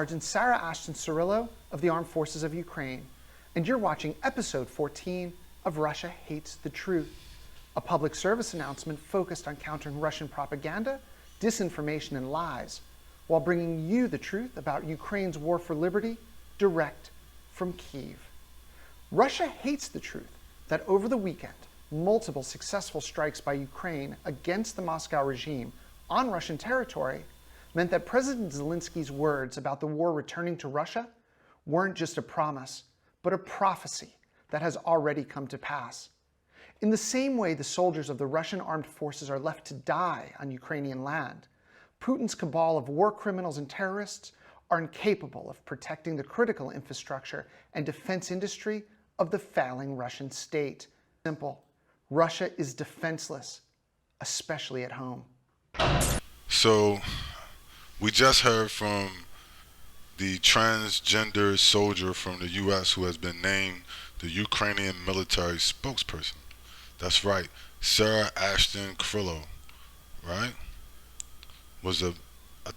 Sergeant Sarah Ashton Cirillo of the Armed Forces of Ukraine, and you're watching episode 14 of Russia Hates the Truth, a public service announcement focused on countering Russian propaganda, disinformation, and lies, while bringing you the truth about Ukraine's war for liberty direct from Kyiv. Russia hates the truth that over the weekend, multiple successful strikes by Ukraine against the Moscow regime on Russian territory meant that President Zelensky's words about the war returning to Russia weren't just a promise, but a prophecy that has already come to pass. In the same way the soldiers of the Russian armed forces are left to die on Ukrainian land, Putin's cabal of war criminals and terrorists are incapable of protecting the critical infrastructure and defense industry of the failing Russian state. Simple. Russia is defenseless, especially at home. So, we just heard from the transgender soldier from the U.S. who has been named the Ukrainian military spokesperson. That's right, Sarah Ashton Cirillo, right? Was I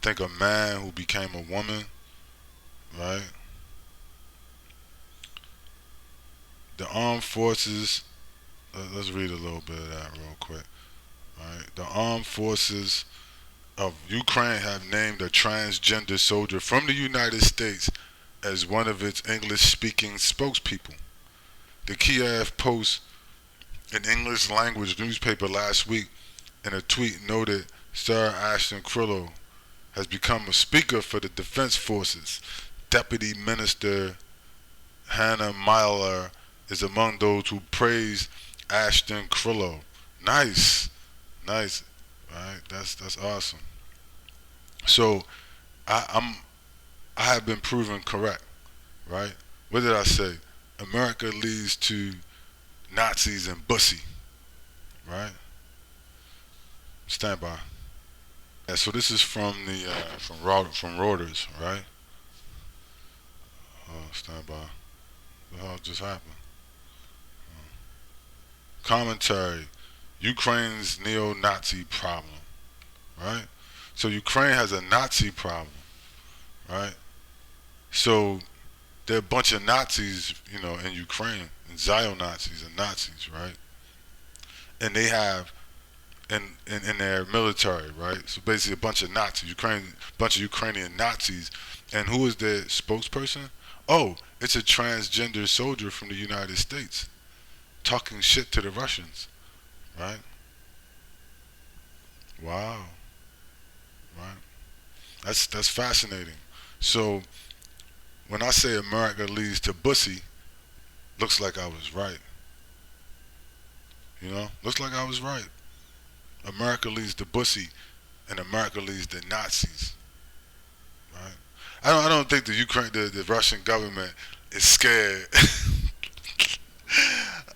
think a man who became a woman, right? The armed forces, let's read a little bit of that real quick, right? The armed forces of Ukraine have named a transgender soldier from the United States as one of its English-speaking spokespeople. The Kiev Post, an English-language newspaper last week, in a tweet noted Sarah Ashton Cirillo has become a speaker for the Defense Forces. Deputy Minister Hannah Myler is among those who praised Ashton Cirillo. Nice, right? That's awesome. So I have been proven correct, right? What did I say? America leads to Nazis and Bussy, right? Stand by. Yeah, so this is from the from Reuters, right? Oh, stand by. What the hell just happened? Commentary: Ukraine's neo-Nazi problem, right? So Ukraine has a Nazi problem, right? So there are a bunch of Nazis, in Ukraine, and Zio-Nazis and Nazis, right? And they have in their military, right? So basically a bunch of Nazis, bunch of Ukrainian Nazis. And who is their spokesperson? Oh, it's a transgender soldier from the United States talking shit to the Russians, right? Wow, right? That's fascinating. So when I say America leads to Bussy, looks like I was right. Looks like I was right. America leads to Bussy, and America leads to Nazis, right? I don't think the Russian government is scared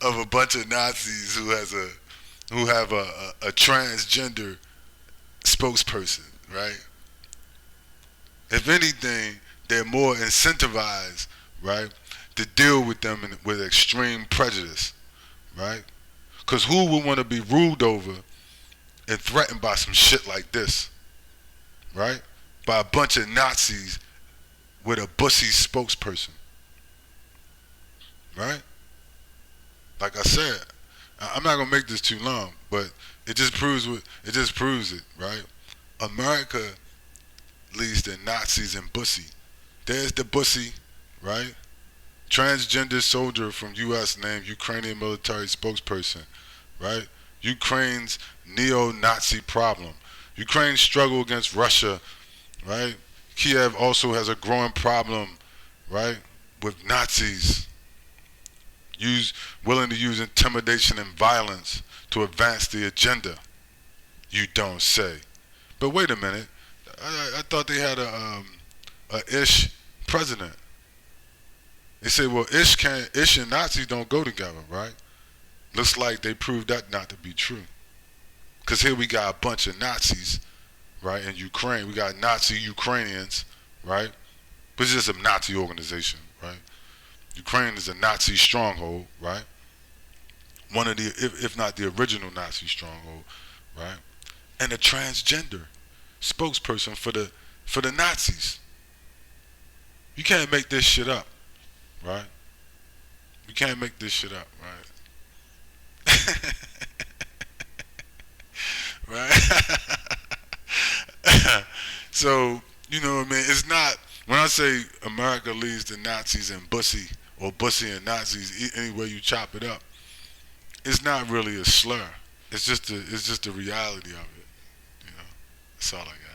of a bunch of Nazis who have a transgender spokesperson, right? If anything, they're more incentivized, right, to deal with them with extreme prejudice, right? Because who would want to be ruled over and threatened by some shit like this, right? By a bunch of Nazis with a Bussy spokesperson, right? Like I said, I'm not gonna make this too long, but it just proves it, right? America leads to Nazis and Bussy. There's the Bussy, right? Transgender soldier from U.S. named Ukrainian military spokesperson, right? Ukraine's neo-Nazi problem. Ukraine's struggle against Russia, right? Kiev also has a growing problem, right, with Nazis willing to use intimidation and violence to advance the agenda. You don't say. But wait a minute. I thought they had a ish president. They say, well, ish and Nazis don't go together, right? Looks like they proved that not to be true. Because here we got a bunch of Nazis, right, in Ukraine. We got Nazi Ukrainians, right? Which is a Nazi organization, right? Ukraine is a Nazi stronghold, right? One of the, if not the original Nazi stronghold, right? And a transgender spokesperson for the Nazis. You can't make this shit up, right? You can't make this shit up, right? Right? So, you know what I mean? It's not, when I say America leads the Nazis and Bussy, or Bussy and Nazis, any way you chop it up, it's not really a slur. It's just the reality of it. You know, that's all I got.